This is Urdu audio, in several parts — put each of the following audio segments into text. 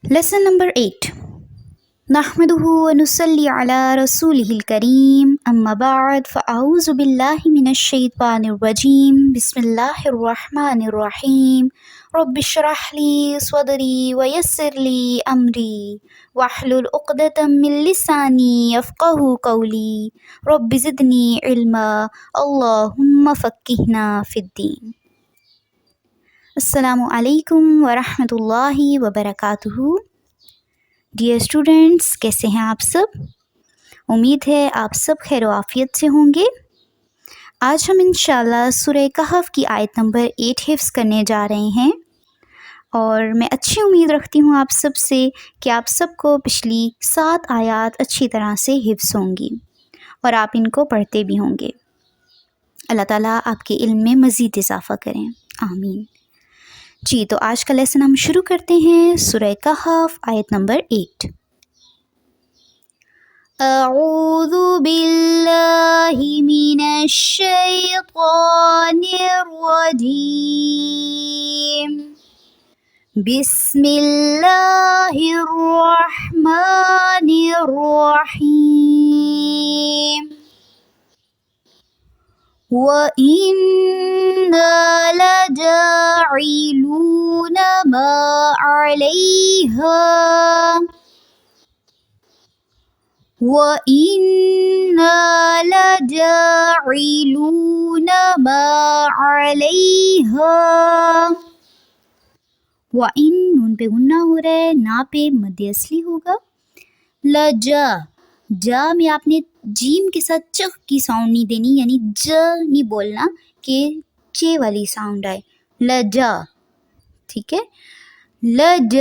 Lesson number 8. نحمده ونصلي على رسوله الكريم أما بعد فأعوذ بالله من الشيطان الرجيم بسم الله الرحمن الرحيم رب اشرح لي صدري ويسر لي أمري واحلل عقدة من لساني يفقه قولي رب زدني علما اللهم فقهنا في الدين. السلام علیکم ورحمۃ اللہ وبرکاتہ. ڈیئر اسٹوڈینٹس، کیسے ہیں آپ سب؟ امید ہے آپ سب خیر و عافیت سے ہوں گے. آج ہم انشاءاللہ سورہ کہف کی آیت نمبر 8 حفظ کرنے جا رہے ہیں، اور میں اچھی امید رکھتی ہوں آپ سب سے کہ آپ سب کو پچھلی 7 آیات اچھی طرح سے حفظ ہوں گی اور آپ ان کو پڑھتے بھی ہوں گے. اللہ تعالیٰ آپ کے علم میں مزید اضافہ کریں، آمین. جی، تو آج کا لیسن ہم شروع کرتے ہیں. سورہ کہف آیت نمبر 8. اعوذ باللہ من الشیطان الرجیم بسم اللہ الرحمن الرحیم وَإِنَّا لَجَاعِلُونَ مَا عَلَيْهَا وَإِنَّا لَجَاعِلُونَ مَا عَلَيْهَا. وَإِن نون پہ غنہ ہو رہا ہے، نا پہ مد اصلی ہوگا. لجا، جا میں آپ نے جیم کے ساتھ چ کی ساؤنڈ نہیں دینی، یعنی ج نہیں بولنا کہ چے والی ساؤنڈ آئے. لجا، ٹھیک ہے. لج،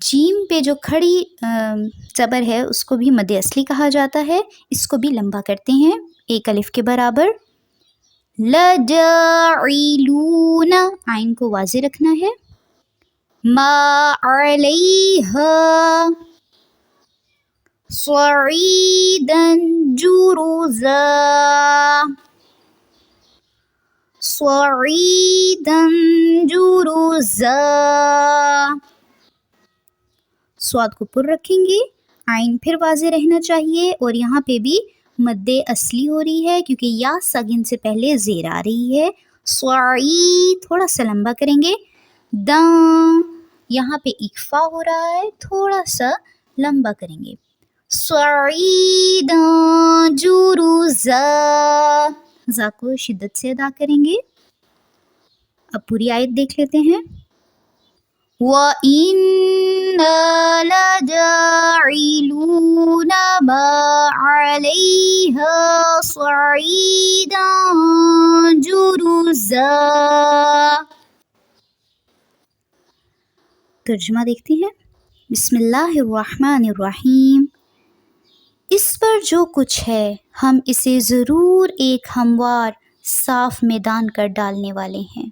جیم پہ جو کھڑی زبر ہے اس کو بھی مد اصلی کہا جاتا ہے. اس کو بھی لمبا کرتے ہیں ایک الف کے برابر. لجاعلون، آئین کو واضح رکھنا ہے. ما علیہا صعیدا جرزا، صعیدا جرزا. سواد کو پر رکھیں گے، آئین پھر واضح رہنا چاہیے، اور یہاں پہ بھی مد اصلی ہو رہی ہے کیونکہ یا ساکن سے پہلے زیر آ رہی ہے. صعید تھوڑا سا لمبا کریں گے. داں، یہاں پہ اکفا ہو رہا ہے، تھوڑا سا لمبا کریں گے. صعیدا جرزا، زا کو شدت سے ادا کریں گے. اب پوری آیت دیکھ لیتے ہیں. وَإِنَّا لَجَاعِلُونَ مَا عَلَيْهَا صَعِيدًا جُرُزًا. ترجمہ دیکھتے ہیں. بسم اللہ الرحمن الرحیم. اس پر جو کچھ ہے ہم اسے ضرور ایک ہموار صاف میدان کر ڈالنے والے ہیں.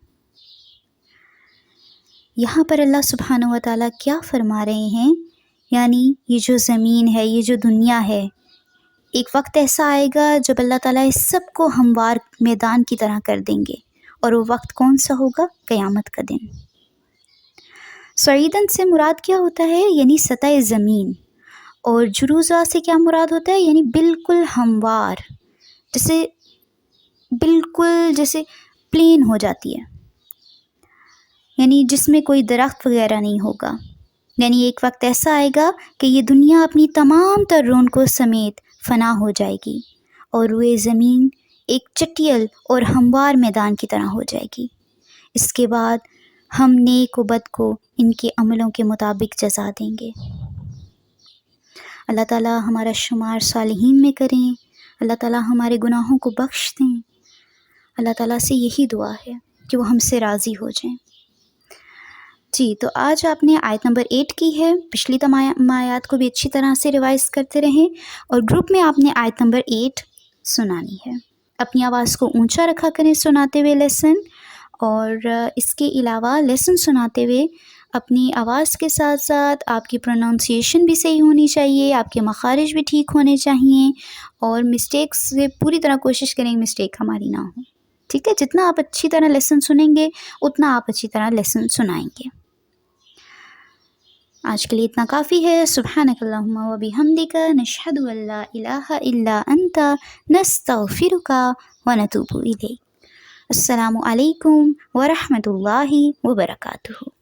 یہاں پر اللہ سبحانہ و تعالیٰ کیا فرما رہے ہیں؟ یعنی یہ جو زمین ہے، یہ جو دنیا ہے، ایک وقت ایسا آئے گا جب اللہ تعالیٰ اس سب کو ہموار میدان کی طرح کر دیں گے، اور وہ وقت کون سا ہوگا؟ قیامت کا دن. صعیدن سے مراد کیا ہوتا ہے؟ یعنی سطح زمین. اور جروزہ سے کیا مراد ہوتا ہے؟ یعنی بالکل ہموار، بالکل جیسے پلین ہو جاتی ہے، یعنی جس میں کوئی درخت وغیرہ نہیں ہوگا. یعنی ایک وقت ایسا آئے گا کہ یہ دنیا اپنی تمام تر رونقوں سمیت فنا ہو جائے گی، اور وہ زمین ایک چٹیل اور ہموار میدان کی طرح ہو جائے گی. اس کے بعد ہم نیک و بد کو ان کے عملوں کے مطابق جزا دیں گے. اللہ تعالیٰ ہمارا شمار صالحین میں کریں. اللہ تعالیٰ ہمارے گناہوں کو بخش دیں. اللہ تعالیٰ سے یہی دعا ہے کہ وہ ہم سے راضی ہو جائیں. جی، تو آج آپ نے آیت نمبر 8 کی ہے. پچھلی تمام آیات کو بھی اچھی طرح سے ریوائز کرتے رہیں، اور گروپ میں آپ نے آیت نمبر 8 سنانی ہے. اپنی آواز کو اونچا رکھا کریں سناتے ہوئے لیسن، اور اس کے علاوہ لیسن سناتے ہوئے اپنی آواز کے ساتھ ساتھ آپ کی پروننسیشن بھی صحیح ہونی چاہیے، آپ کے مخارج بھی ٹھیک ہونے چاہیے، اور مسٹیکس سے پوری طرح کوشش کریں مسٹیک ہماری نہ ہو. ٹھیک ہے؟ جتنا آپ اچھی طرح لیسن سنیں گے اتنا آپ اچھی طرح لیسن سنائیں گے. آج کے لیے اتنا کافی ہے. سبحانک اللہم و بحمدک نشہد ان لا الہ الا انت نستغفرک و نتوب الیک. السلام علیکم ورحمۃ اللہ وبرکاتہ.